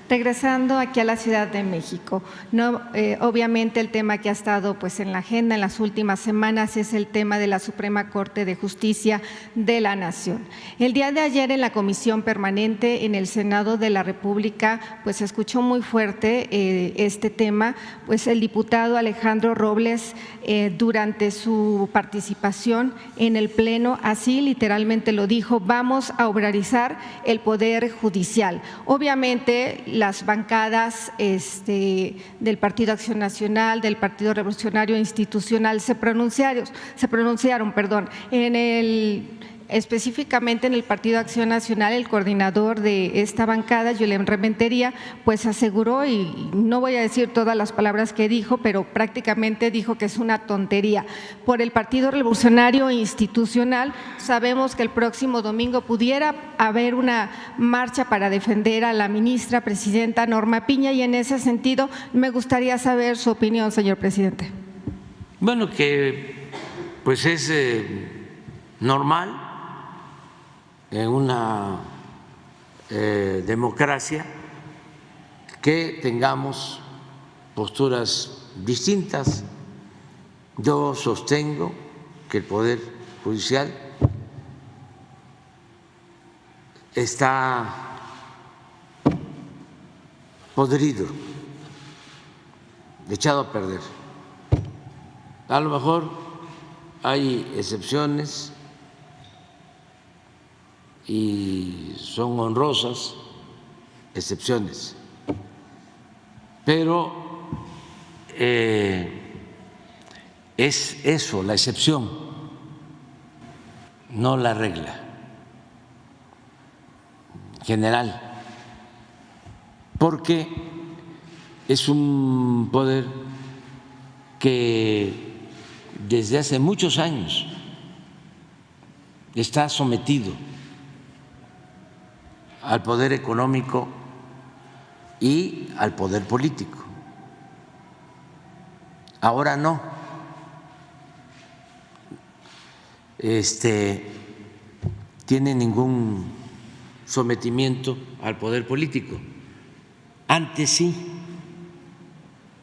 Regresando aquí a la Ciudad de México, no, obviamente el tema que ha estado pues en la agenda en las últimas semanas es el tema de la Suprema Corte de Justicia de la Nación. El día de ayer en la Comisión Permanente en el Senado de la República pues se escuchó muy fuerte este tema, pues el diputado Alejandro Robles durante su participación en el Pleno así literalmente lo dijo: vamos a obrarizar el Poder Judicial. Obviamente las bancadas del Partido Acción Nacional, del Partido Revolucionario Institucional se pronunciaron, específicamente en el Partido Acción Nacional. El coordinador de esta bancada, Julen Rementería, pues aseguró, y no voy a decir todas las palabras que dijo, pero prácticamente dijo que es una tontería. Por el Partido Revolucionario Institucional, sabemos que el próximo domingo pudiera haber una marcha para defender a la ministra presidenta Norma Piña, y en ese sentido me gustaría saber su opinión, señor presidente. Bueno, que pues es normal en una democracia que tengamos posturas distintas. Yo sostengo que el Poder Judicial está podrido, echado a perder. A lo mejor hay excepciones y son honrosas excepciones, pero es eso, la excepción, no la regla general, porque es un poder que desde hace muchos años está sometido al poder económico y al poder político. Ahora no. Tiene ningún sometimiento al poder político. Antes sí,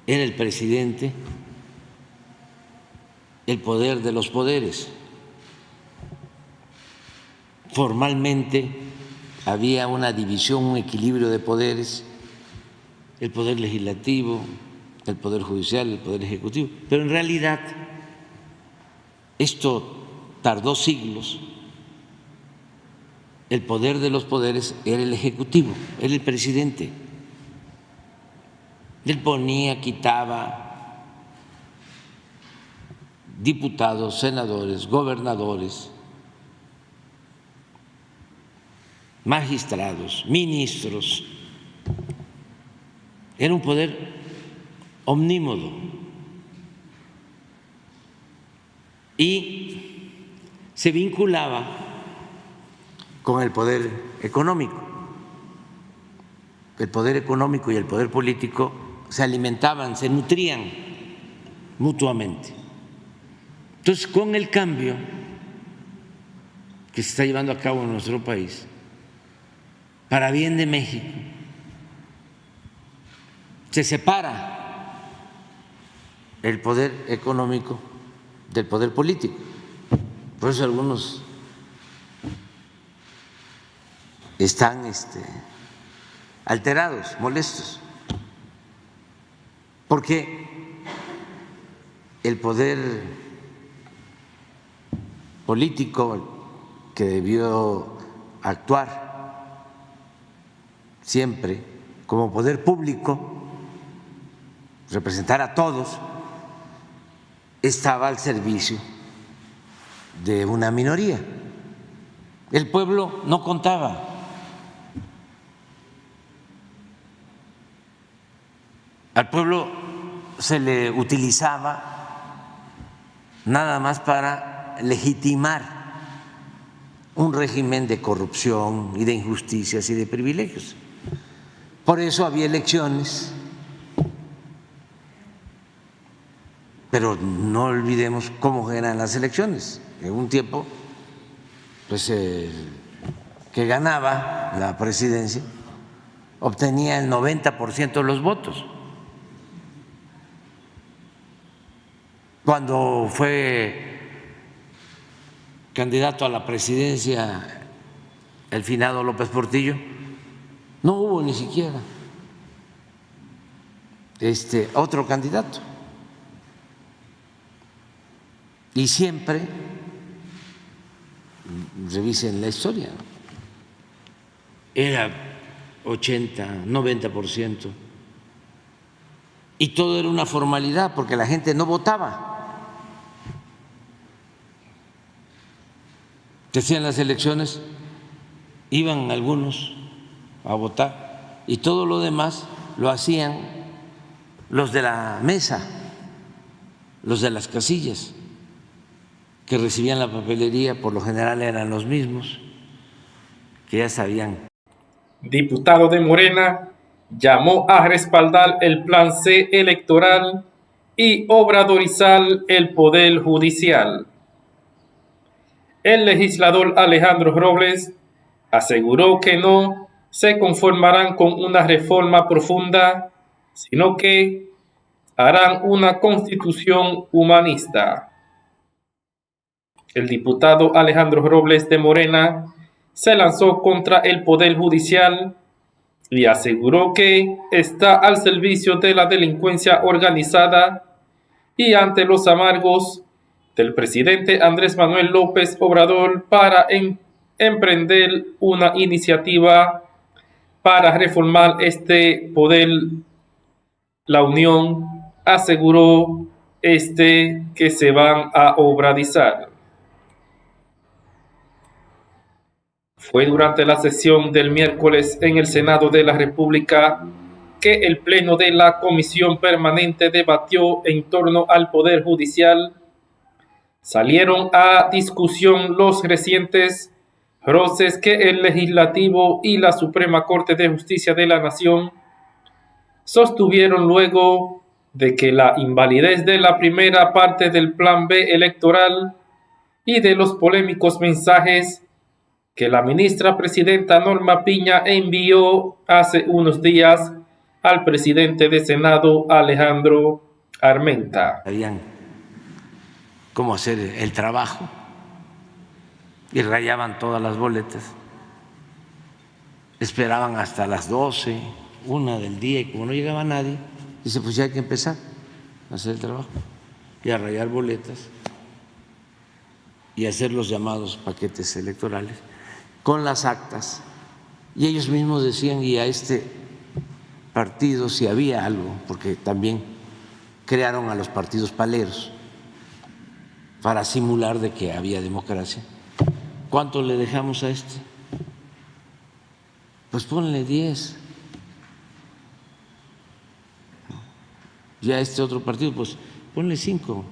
era el presidente el poder de los poderes. Formalmente había una división, un equilibrio de poderes, el poder legislativo, el poder judicial, el poder ejecutivo, pero en realidad esto tardó siglos. El poder de los poderes era el ejecutivo, era el presidente. Él ponía, quitaba diputados, senadores, gobernadores, magistrados, ministros. Era un poder omnímodo y se vinculaba con el poder económico. El poder económico y el poder político se alimentaban, se nutrían mutuamente. Entonces, con el cambio que se está llevando a cabo en nuestro país, para bien de México, se separa el poder económico del poder político. Por eso algunos están alterados, molestos, porque el poder político que debió actuar siempre como poder público, representar a todos, estaba al servicio de una minoría. El pueblo no contaba. Al pueblo se le utilizaba nada más para legitimar un régimen de corrupción y de injusticias y de privilegios. Por eso había elecciones, pero no olvidemos cómo eran las elecciones. En un tiempo, pues que ganaba la presidencia obtenía el 90% de los votos. Cuando fue candidato a la presidencia el finado López Portillo, no hubo ni siquiera otro candidato. Y siempre, revisen la historia, era 80, 90%. Y todo era una formalidad porque la gente no votaba. Decían las elecciones, iban algunos a votar y todo lo demás lo hacían los de la mesa, los de las casillas, que recibían la papelería, por lo general eran los mismos, que ya sabían. Diputado de Morena llamó a respaldar el Plan C electoral y obradorizar el Poder Judicial. El legislador Alejandro Robles aseguró que no se conformarán con una reforma profunda, sino que harán una constitución humanista. El diputado Alejandro Robles de Morena se lanzó contra el Poder Judicial y aseguró que está al servicio de la delincuencia organizada y ante los amargos del presidente Andrés Manuel López Obrador para emprender una iniciativa para reformar este poder. La Unión aseguró que se van a obradizar. Fue durante la sesión del miércoles en el Senado de la República que el Pleno de la Comisión Permanente debatió en torno al Poder Judicial. Salieron a discusión los recientes roces que el Legislativo y la Suprema Corte de Justicia de la Nación sostuvieron luego de que la invalidez de la primera parte del Plan B electoral y de los polémicos mensajes que la ministra presidenta Norma Piña envió hace unos días al presidente de Senado Alejandro Armenta. Sabían cómo hacer el trabajo y rayaban todas las boletas. Esperaban hasta las 12, 1 del día, y como no llegaba nadie, dice, pues ya hay que empezar a hacer el trabajo y a rayar boletas y hacer los llamados paquetes electorales con las actas. Y ellos mismos decían, y a este partido si había algo, porque también crearon a los partidos paleros para simular de que había democracia. ¿Cuánto le dejamos a este? Pues ponle 10. Y a este otro partido, pues ponle 5.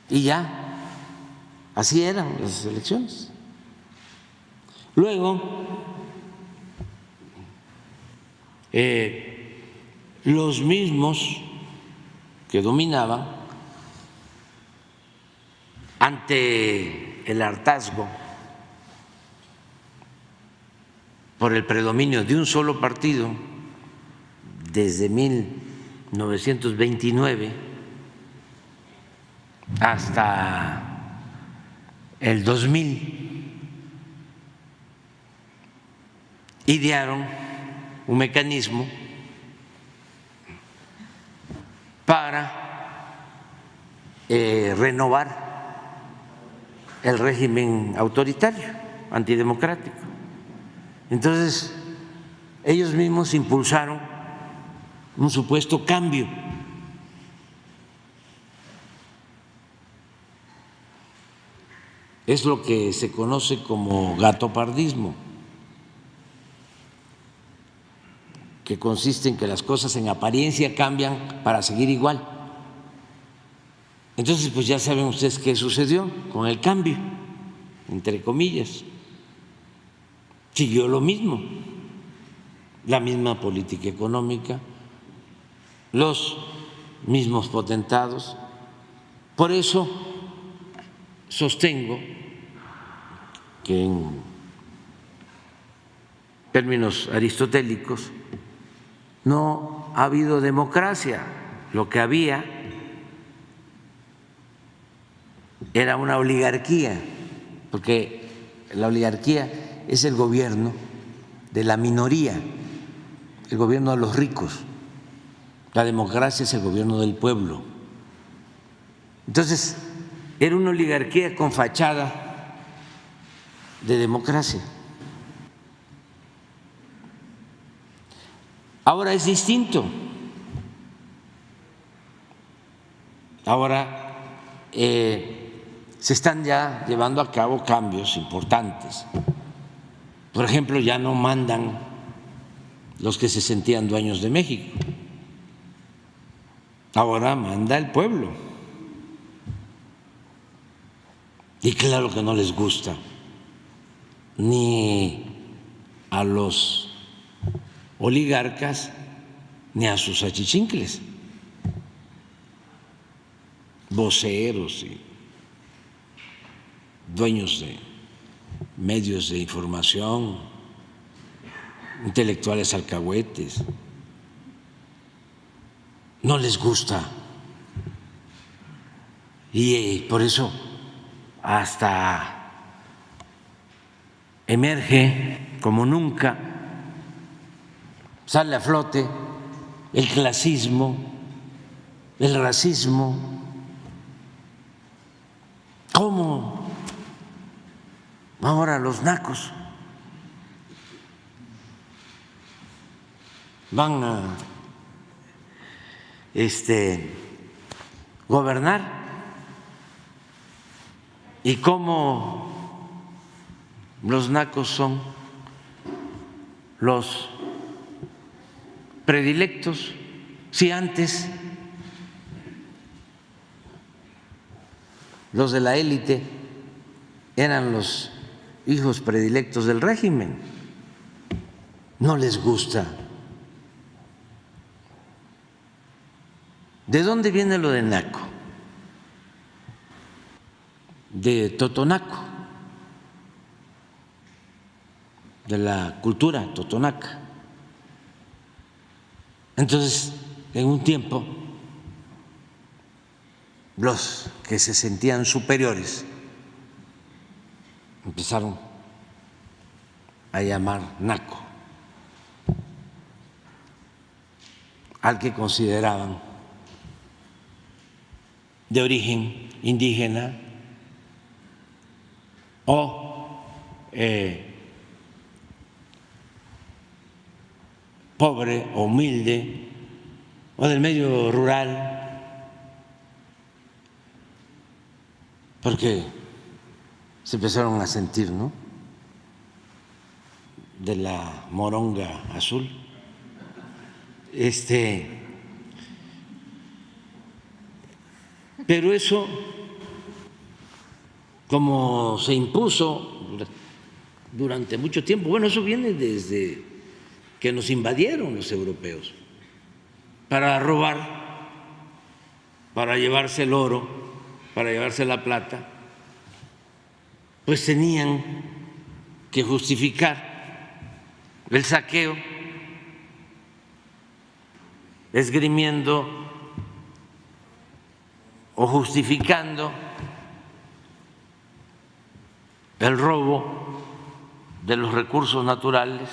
Y ya, así eran las elecciones. Luego, los mismos que dominaban, ante el hartazgo por el predominio de un solo partido desde 1929 hasta el 2000, idearon un mecanismo para renovar el régimen autoritario, antidemocrático. Entonces, ellos mismos impulsaron un supuesto cambio. Es lo que se conoce como gatopardismo, que consiste en que las cosas en apariencia cambian para seguir igual. Entonces, pues ya saben ustedes qué sucedió con el cambio, entre comillas. Siguió lo mismo, la misma política económica, los mismos potentados. Por eso sostengo que en términos aristotélicos, no ha habido democracia. Lo que había era una oligarquía, porque la oligarquía es el gobierno de la minoría, el gobierno de los ricos. La democracia es el gobierno del pueblo. Entonces, era una oligarquía con fachada de democracia. Ahora es distinto. Ahora se están ya llevando a cabo cambios importantes. Por ejemplo, ya no mandan los que se sentían dueños de México. Ahora manda el pueblo. Y claro que no les gusta ni a los oligarcas ni a sus achichincles, voceros y dueños de medios de información, intelectuales alcahuetes. No les gusta. Y por eso hasta emerge como nunca, sale a flote el clasismo, el racismo. ¿Cómo ahora los nacos van a gobernar? ¿Y cómo los nacos son los predilectos? Si antes los de la élite eran los hijos predilectos del régimen. No les gusta. ¿De dónde viene lo de naco? De totonaco, de la cultura totonaca. Entonces, en un tiempo, los que se sentían superiores empezaron a llamar naco al que consideraban de origen indígena o pobre o humilde o del medio rural, porque se empezaron a sentir, ¿no?, de la moronga azul. Pero eso, como se impuso durante mucho tiempo, bueno, eso viene desde que nos invadieron los europeos para robar, para llevarse el oro, para llevarse la plata, pues tenían que justificar el saqueo esgrimiendo o justificando el robo de los recursos naturales,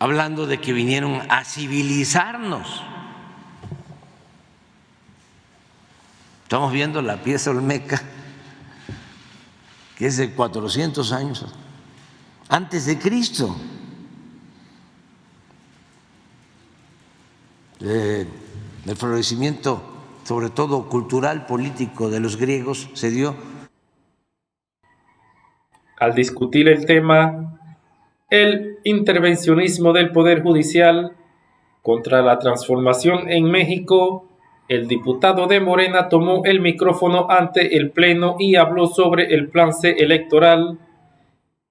hablando de que vinieron a civilizarnos. Estamos viendo la pieza olmeca, que es de 400 años antes de Cristo. El florecimiento, sobre todo cultural, político, de los griegos se dio. Al discutir el tema, el intervencionismo del Poder Judicial contra la transformación en México, el diputado de Morena tomó el micrófono ante el Pleno y habló sobre el plan C electoral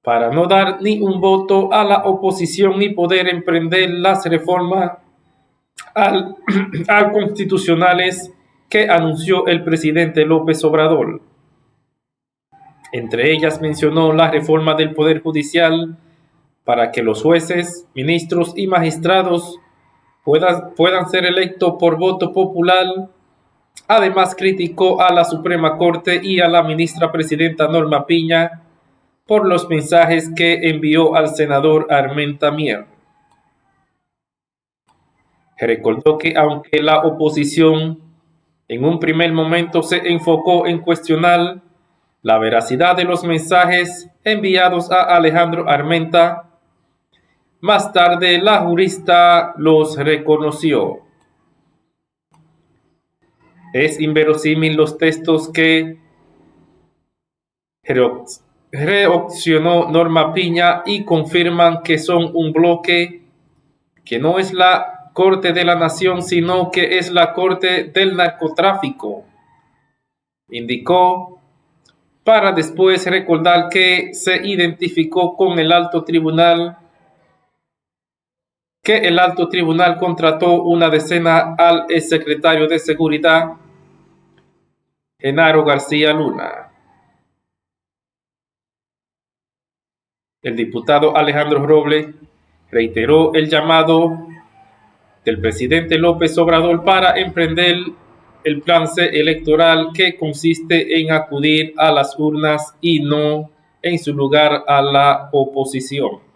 para no dar ni un voto a la oposición y poder emprender las reformas al constitucionales que anunció el presidente López Obrador. Entre ellas mencionó la reforma del Poder Judicial para que los jueces, ministros y magistrados puedan ser electos por voto popular. Además, criticó a la Suprema Corte y a la ministra presidenta Norma Piña por los mensajes que envió al senador Armenta Mier. Recordó que aunque la oposición en un primer momento se enfocó en cuestionar la veracidad de los mensajes enviados a Alejandro Armenta, más tarde la jurista los reconoció. Es inverosímil los textos que reaccionó Norma Piña y confirman que son un bloque que no es la Corte de la Nación, sino que es la Corte del Narcotráfico, indicó, para después recordar que se identificó con el alto tribunal, que el alto tribunal contrató una decena al exsecretario de Seguridad, Genaro García Luna. El diputado Alejandro Robles reiteró el llamado del presidente López Obrador para emprender el plan C electoral, que consiste en acudir a las urnas y no en su lugar a la oposición.